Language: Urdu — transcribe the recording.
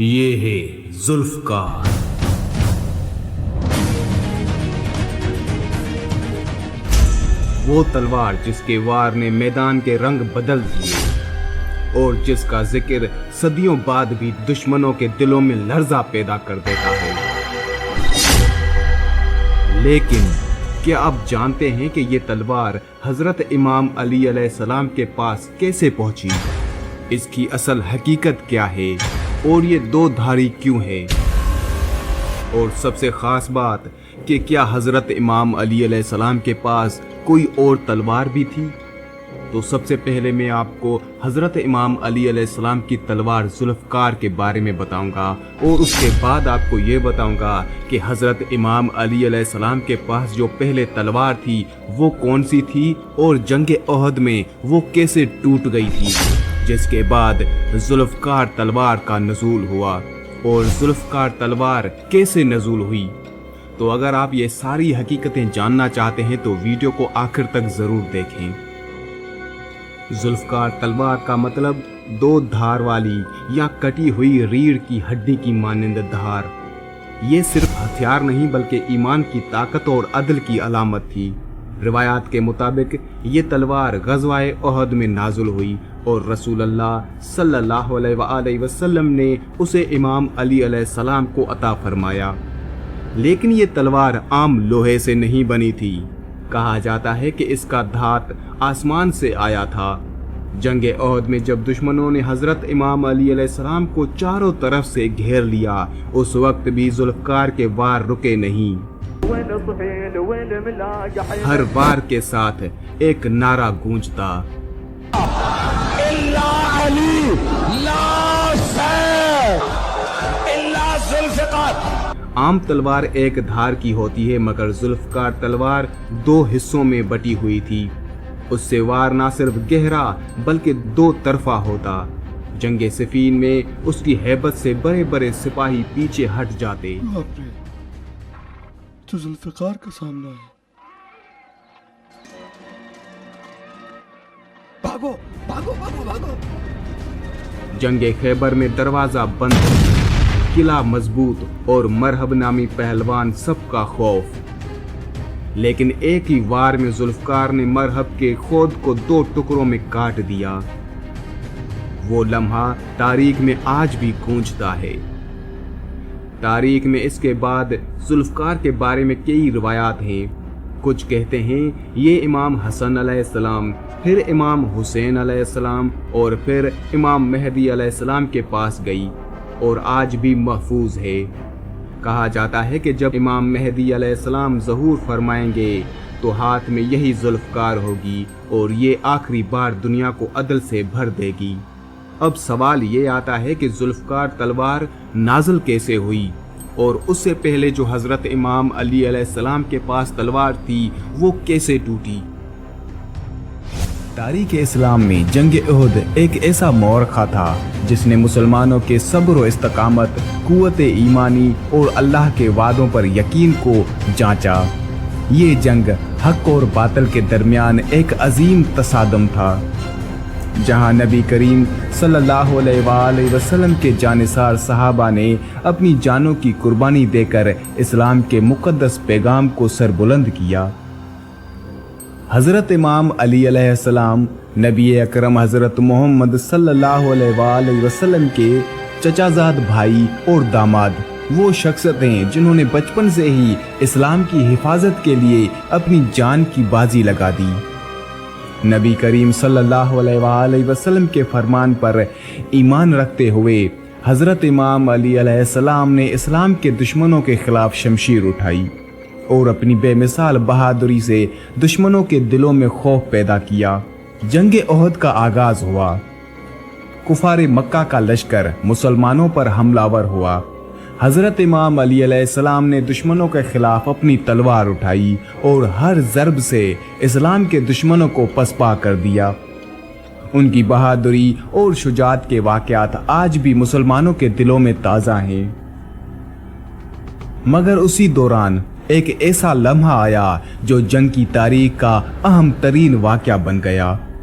یہ ہے ذوالفقار۔ وہ تلوار جس کے وار نے میدان کے رنگ بدل دیے اور جس کا ذکر صدیوں بعد بھی دشمنوں کے دلوں میں لرزہ پیدا کر دیتا ہے۔ لیکن کیا آپ جانتے ہیں کہ یہ تلوار حضرت امام علی علیہ السلام کے پاس کیسے پہنچی؟ اس کی اصل حقیقت کیا ہے اور یہ دو دھاری کیوں ہے؟ اور سب سے خاص بات کہ کیا حضرت امام علی علیہ السلام کے پاس کوئی اور تلوار بھی تھی؟ تو سب سے پہلے میں آپ کو حضرت امام علی علیہ السلام کی تلوار ذوالفقار کے بارے میں بتاؤں گا، اور اس کے بعد آپ کو یہ بتاؤں گا کہ حضرت امام علی علیہ السلام کے پاس جو پہلے تلوار تھی وہ کون سی تھی، اور جنگ احد میں وہ کیسے ٹوٹ گئی تھی، جس کے بعد ذوالفقار تلوار کا نزول ہوا۔ اور ذوالفقار تلوار کیسے نزول ہوئی؟ تو اگر آپ یہ ساری حقیقتیں جاننا چاہتے ہیں تو ویڈیو کو آخر تک ضرور دیکھیں۔ ذوالفقار تلوار کا مطلب دو دھار والی یا کٹی ہوئی ریڑھ کی ہڈی کی مانند دھار۔ یہ صرف ہتھیار نہیں بلکہ ایمان کی طاقت اور عدل کی علامت تھی۔ روایات کے مطابق یہ تلوار غزوہ احد میں نازل ہوئی اور رسول اللہ صلی اللہ علیہ وآلہ وسلم نے اسے امام علی علیہ السلام کو عطا فرمایا۔ لیکن یہ تلوار عام لوہے سے نہیں بنی تھی، کہا جاتا ہے کہ اس کا دھات آسمان سے آیا تھا۔ جنگ احد میں جب دشمنوں نے حضرت امام علی علیہ السلام کو چاروں طرف سے گھیر لیا، اس وقت بھی ذوالفقار کے وار رکے نہیں۔ ہر وار کے ساتھ ایک نعرہ گونجتا، عام تلوار ایک دھار کی ہوتی ہے مگر ذوالفقار تلوار دو حصوں میں بٹی ہوئی تھی۔ اس سے وار نہ صرف گہرا بلکہ دو طرفہ ہوتا۔ جنگ صفین میں اس کی ہیبت سے بڑے بڑے سپاہی پیچھے ہٹ جاتے۔ تو ذوالفقار کا سامنا ہے۔ بھاگو بھاگو بھاگو بھاگو۔ جنگ خیبر میں دروازہ بند، قلعہ مضبوط اور مرحب نامی پہلوان سب کا خوف۔ لیکن ایک ہی وار میں ذوالفقار نے مرحب کے خود کو دو ٹکڑوں میں کاٹ دیا۔ وہ لمحہ تاریخ میں آج بھی گونجتا ہے۔ تاریخ میں اس کے بعد ذوالفقار کے بارے میں کئی روایات ہیں۔ کچھ کہتے ہیں یہ امام حسن علیہ السلام، پھر امام حسین علیہ السلام اور پھر امام مہدی علیہ السلام کے پاس گئی اور آج بھی محفوظ ہے۔ کہا جاتا ہے کہ جب امام مہدی علیہ السلام ظہور فرمائیں گے تو ہاتھ میں یہی ذوالفقار ہوگی اور یہ آخری بار دنیا کو عدل سے بھر دے گی۔ اب سوال یہ آتا ہے کہ ذوالفقار تلوار نازل کیسے ہوئی، اور اس سے پہلے جو حضرت امام علی علیہ السلام کے پاس تلوار تھی وہ کیسے ٹوٹی؟ تاریخ اسلام میں جنگ احد ایک ایسا مورخہ تھا جس نے مسلمانوں کے صبر و استقامت، قوت ایمانی اور اللہ کے وعدوں پر یقین کو جانچا۔ یہ جنگ حق اور باطل کے درمیان ایک عظیم تصادم تھا، جہاں نبی کریم صلی اللہ علیہ وآلہ وسلم کے جانثار صحابہ نے اپنی جانوں کی قربانی دے کر اسلام کے مقدس پیغام کو سربلند کیا۔ حضرت امام علی علیہ السلام نبی اکرم حضرت محمد صلی اللہ علیہ وآلہ وسلم کے چچا زاد بھائی اور داماد، وہ شخصیت ہیں جنہوں نے بچپن سے ہی اسلام کی حفاظت کے لیے اپنی جان کی بازی لگا دی۔ نبی کریم صلی اللہ علیہ وآلہ وسلم کے فرمان پر ایمان رکھتے ہوئے حضرت امام علی علیہ السلام نے اسلام کے دشمنوں کے خلاف شمشیر اٹھائی اور اپنی بے مثال بہادری سے دشمنوں کے دلوں میں خوف پیدا کیا۔ جنگ احد کا آغاز ہوا۔ کفار مکہ کا لشکر مسلمانوں پر حملہ ور ہوا۔ حضرت امام علی علیہ السلام نے دشمنوں کے خلاف اپنی تلوار اٹھائی اور ہر ضرب سے اسلام کے دشمنوں کو پسپا کر دیا۔ ان کی بہادری اور شجاعت کے واقعات آج بھی مسلمانوں کے دلوں میں تازہ ہیں۔ مگر اسی دوران ایک ایسا لمحہ آیا جو جنگ کی تاریخ کا اہم ترین واقعہ بن گیا۔